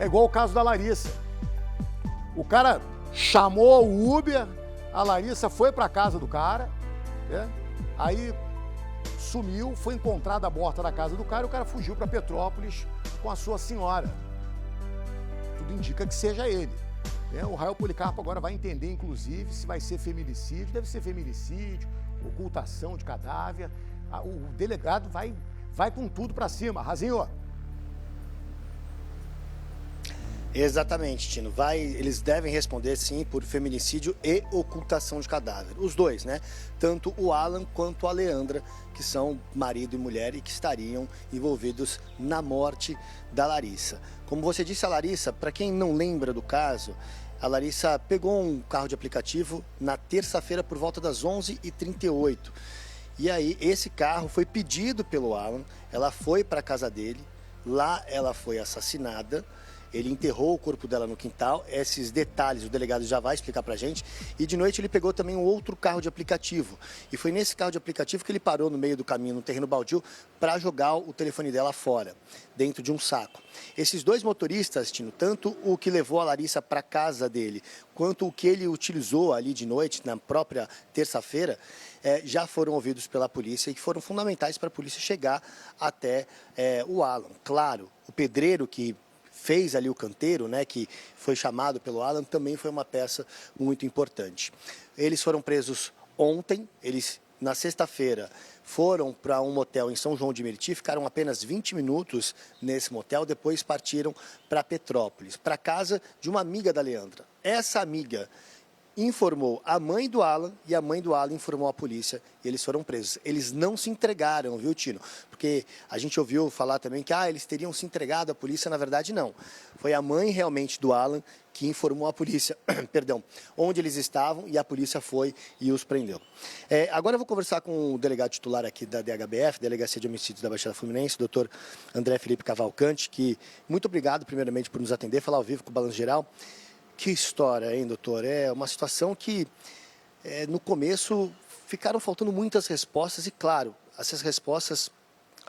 É igual o caso da Larissa. O cara chamou o Uber, a Larissa foi para casa do cara, né? Aí sumiu, foi encontrada morta na casa do cara e o cara fugiu para Petrópolis com a sua senhora. Tudo indica que seja ele. O Rael Policarpo agora vai entender, inclusive, se vai ser feminicídio. Deve ser feminicídio, ocultação de cadáver. O delegado vai com tudo para cima. Razinho. Exatamente, Tino. Eles devem responder, sim, por feminicídio e ocultação de cadáver. Os dois, né? Tanto o Alan quanto a Leandra, que são marido e mulher e que estariam envolvidos na morte da Larissa. Como você disse, a Larissa, para quem não lembra do caso, a Larissa pegou um carro de aplicativo na terça-feira por volta das 11h38. E aí, esse carro foi pedido pelo Alan, ela foi para a casa dele, lá ela foi assassinada. Ele enterrou o corpo dela no quintal. Esses detalhes o delegado já vai explicar pra gente. E de noite ele pegou também um outro carro de aplicativo. E foi nesse carro de aplicativo que ele parou no meio do caminho, no terreno baldio, para jogar o telefone dela fora, dentro de um saco. Esses dois motoristas, Tino, tanto o que levou a Larissa para casa dele, quanto o que ele utilizou ali de noite, na própria terça-feira, já foram ouvidos pela polícia e que foram fundamentais para a polícia chegar até o Alan. Claro, o pedreiro que fez ali o canteiro, né, que foi chamado pelo Alan, também foi uma peça muito importante. Eles foram presos ontem, na sexta-feira foram para um motel em São João de Meriti, ficaram apenas 20 minutos nesse motel, depois partiram para Petrópolis, para casa de uma amiga da Leandra. Essa amiga informou a mãe do Alan e a mãe do Alan informou a polícia e eles foram presos. Eles não se entregaram, viu, Tino? Porque a gente ouviu falar também que eles teriam se entregado à polícia, na verdade não. Foi a mãe realmente do Alan que informou a polícia, perdão, onde eles estavam e a polícia foi e os prendeu. Agora eu vou conversar com o delegado titular aqui da DHBF, Delegacia de Homicídios da Baixada Fluminense, o doutor André Felipe Cavalcante, que muito obrigado primeiramente por nos atender, falar ao vivo com o Balanço Geral. Que história, hein, doutor? É uma situação que, no começo, ficaram faltando muitas respostas e, claro, essas respostas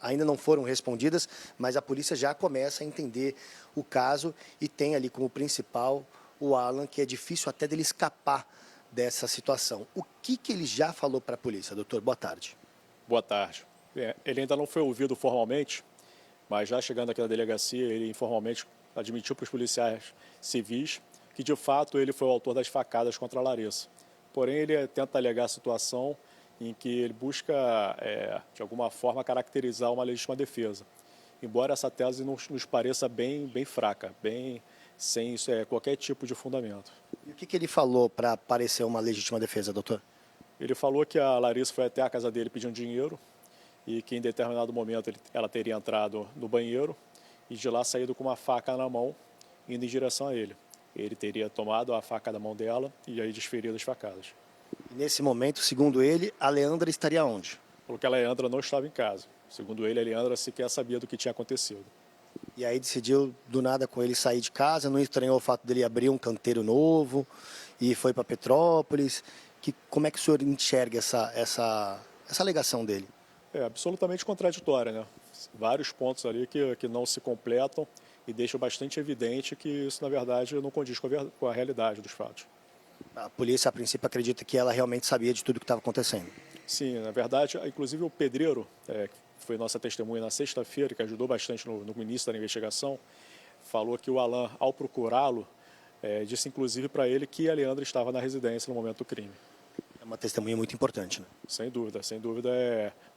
ainda não foram respondidas, mas a polícia já começa a entender o caso e tem ali como principal o Alan, que é difícil até dele escapar dessa situação. O que ele já falou para a polícia, doutor? Boa tarde. Boa tarde. Ele ainda não foi ouvido formalmente, mas já chegando aqui na delegacia, ele informalmente admitiu para os policiais civis que de fato ele foi o autor das facadas contra a Larissa. Porém, ele tenta alegar a situação em que ele busca, de alguma forma, caracterizar uma legítima defesa. Embora essa tese nos pareça bem fraca, bem sem qualquer tipo de fundamento. E o que ele falou para parecer uma legítima defesa, doutor? Ele falou que a Larissa foi até a casa dele pedindo dinheiro e que em determinado momento ela teria entrado no banheiro e de lá saído com uma faca na mão, indo em direção a ele. Ele teria tomado a faca da mão dela e aí desferido as facadas. E nesse momento, segundo ele, a Leandra estaria onde? Porque a Leandra não estava em casa. Segundo ele, a Leandra sequer sabia do que tinha acontecido. E aí decidiu, do nada, com ele sair de casa, não estranhou o fato dele abrir um canteiro novo e foi para Petrópolis. Como é que o senhor enxerga essa alegação dele? É absolutamente contraditória, né? Vários pontos ali que não se completam e deixam bastante evidente que isso, na verdade, não condiz com a realidade dos fatos. A polícia, a princípio, acredita que ela realmente sabia de tudo o que estava acontecendo. Sim, na verdade, inclusive o pedreiro, que foi nossa testemunha na sexta-feira, que ajudou bastante no início da investigação, falou que o Alan, ao procurá-lo, disse inclusive para ele que a Leandra estava na residência no momento do crime. É uma testemunha muito importante, né? Sem dúvida,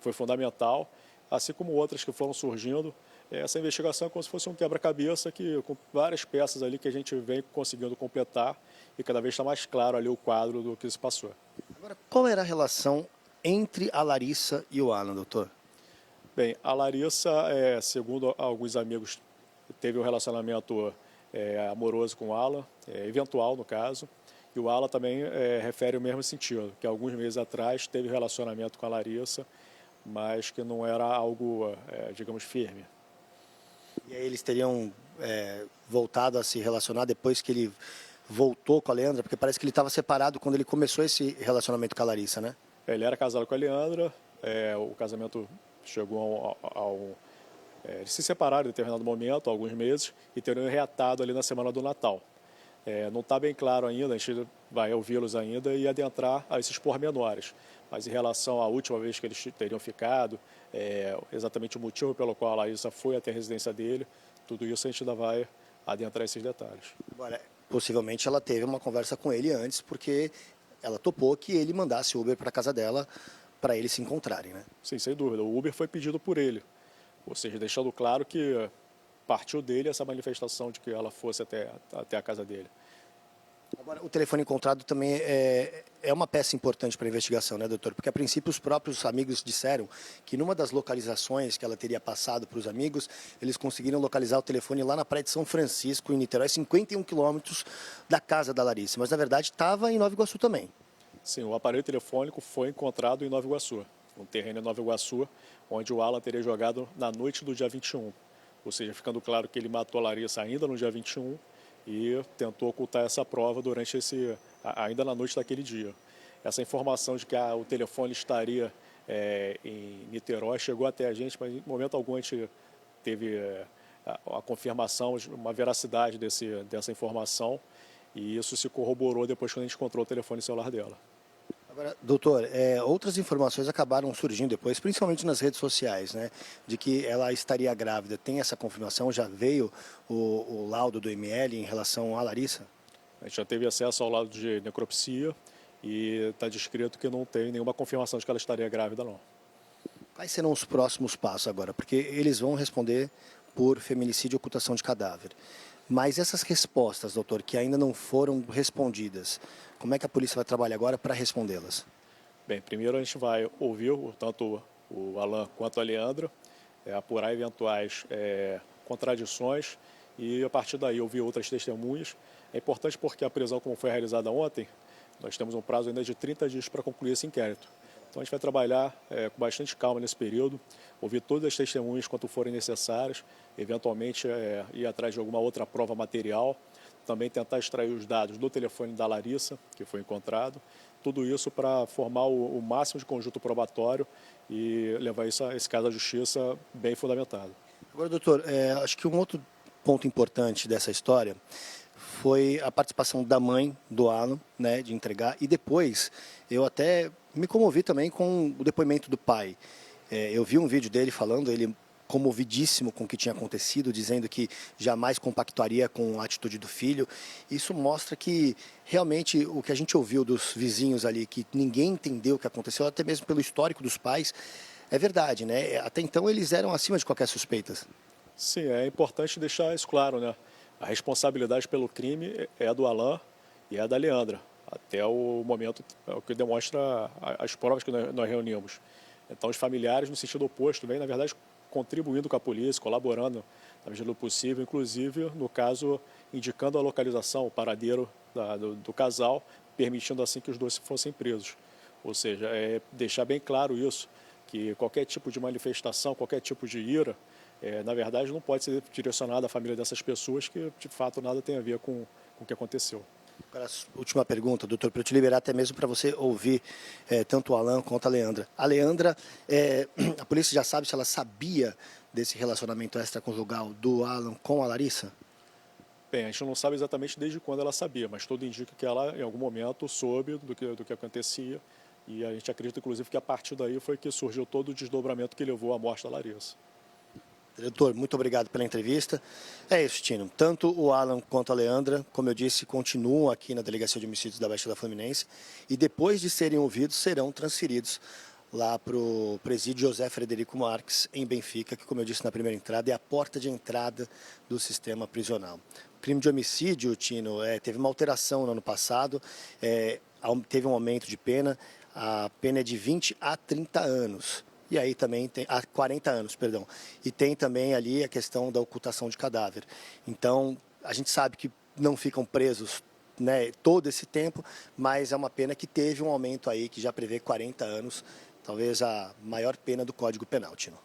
foi fundamental, assim como outras que foram surgindo. Essa investigação é como se fosse um quebra-cabeça com várias peças ali que a gente vem conseguindo completar e cada vez está mais claro ali o quadro do que se passou. Agora, qual era a relação entre a Larissa e o Alan, doutor? Bem, a Larissa, segundo alguns amigos, teve um relacionamento amoroso com o Alan, eventual no caso, e o Alan também refere o mesmo sentido, que alguns meses atrás teve relacionamento com a Larissa, mas que não era algo, digamos, firme. E aí eles teriam voltado a se relacionar depois que ele voltou com a Leandra? Porque parece que ele estava separado quando ele começou esse relacionamento com a Larissa, né? Ele era casado com a Leandra, o casamento chegou Eles se separaram em determinado momento, há alguns meses, e teriam reatado ali na semana do Natal. Não está bem claro ainda, a gente vai ouvi-los ainda e adentrar a esses pormenores. Mas em relação à última vez que eles teriam ficado, exatamente o motivo pelo qual a Larissa foi até a residência dele, tudo isso a gente ainda vai adentrar esses detalhes. Agora, possivelmente ela teve uma conversa com ele antes, porque ela topou que ele mandasse o Uber para a casa dela para eles se encontrarem, né? Sim, sem dúvida. O Uber foi pedido por ele. Ou seja, deixando claro que partiu dele essa manifestação de que ela fosse até a casa dele. Agora, o telefone encontrado também é uma peça importante para a investigação, né, doutor? Porque, a princípio, os próprios amigos disseram que numa das localizações que ela teria passado para os amigos, eles conseguiram localizar o telefone lá na praia de São Francisco, em Niterói, 51 quilômetros da casa da Larissa. Mas, na verdade, estava em Nova Iguaçu também. Sim, o aparelho telefônico foi encontrado em Nova Iguaçu, um terreno em Nova Iguaçu, onde o Alan teria jogado na noite do dia 21. Ou seja, ficando claro que ele matou a Larissa ainda no dia 21 e tentou ocultar essa prova ainda na noite daquele dia. Essa informação de que o telefone estaria em Niterói chegou até a gente, mas em momento algum a gente teve a confirmação, uma veracidade dessa informação, e isso se corroborou depois quando a gente encontrou o telefone celular dela. Agora, doutor, outras informações acabaram surgindo depois, principalmente nas redes sociais, né, de que ela estaria grávida. Tem essa confirmação? Já veio o laudo do ML em relação à Larissa? A gente já teve acesso ao laudo de necropsia e está descrito que não tem nenhuma confirmação de que ela estaria grávida, não. Quais serão os próximos passos agora? Porque eles vão responder por feminicídio e ocultação de cadáver. Mas essas respostas, doutor, que ainda não foram respondidas, como é que a polícia vai trabalhar agora para respondê-las? Bem, primeiro a gente vai ouvir tanto o Alan quanto a Leandra, apurar eventuais contradições e, a partir daí, ouvir outras testemunhas. É importante porque a prisão, como foi realizada ontem, nós temos um prazo ainda de 30 dias para concluir esse inquérito. Então a gente vai trabalhar com bastante calma nesse período, ouvir todas as testemunhas quanto forem necessárias, eventualmente ir atrás de alguma outra prova material, também tentar extrair os dados do telefone da Larissa, que foi encontrado, tudo isso para formar o máximo de conjunto probatório e levar esse caso à justiça bem fundamentado. Agora, doutor, acho que um outro ponto importante dessa história foi a participação da mãe do Alan, né, de entregar, e depois eu até me comovi também com o depoimento do pai. Eu vi um vídeo dele falando, ele comovidíssimo com o que tinha acontecido, dizendo que jamais compactuaria com a atitude do filho. Isso mostra que realmente o que a gente ouviu dos vizinhos ali, que ninguém entendeu o que aconteceu, até mesmo pelo histórico dos pais, é verdade, né? Até então eles eram acima de qualquer suspeita. Sim, é importante deixar isso claro, né? A responsabilidade pelo crime é a do Alan e é a da Leandra, até o momento, o que demonstra as provas que nós reunimos. Então, os familiares, no sentido oposto, vêm, na verdade, contribuindo com a polícia, colaborando na medida do possível, inclusive, no caso, indicando a localização, o paradeiro do casal, permitindo assim que os dois fossem presos. Ou seja, deixar bem claro isso, que qualquer tipo de manifestação, qualquer tipo de ira, na verdade, não pode ser direcionado à família dessas pessoas que, de fato, nada tem a ver com o que aconteceu. Agora, última pergunta, doutor, para eu te liberar até mesmo para você ouvir tanto o Alan quanto a Leandra. A Leandra, a polícia já sabe se ela sabia desse relacionamento extraconjugal do Alan com a Larissa? Bem, a gente não sabe exatamente desde quando ela sabia, mas tudo indica que ela, em algum momento, soube do que acontecia. E a gente acredita, inclusive, que a partir daí foi que surgiu todo o desdobramento que levou à morte da Larissa. Doutor, muito obrigado pela entrevista. É isso, Tino. Tanto o Alan quanto a Leandra, como eu disse, continuam aqui na Delegacia de Homicídios da Baixada Fluminense e depois de serem ouvidos, serão transferidos lá para o presídio José Frederico Marques, em Benfica, que, como eu disse na primeira entrada, é a porta de entrada do sistema prisional. O crime de homicídio, Tino, teve uma alteração no ano passado, teve um aumento de pena, a pena é de 20 a 30 anos. E aí também tem 40 anos, perdão. E tem também ali a questão da ocultação de cadáver. Então, a gente sabe que não ficam presos, né, todo esse tempo, mas é uma pena que teve um aumento aí que já prevê 40 anos, talvez a maior pena do Código Penal, Tino.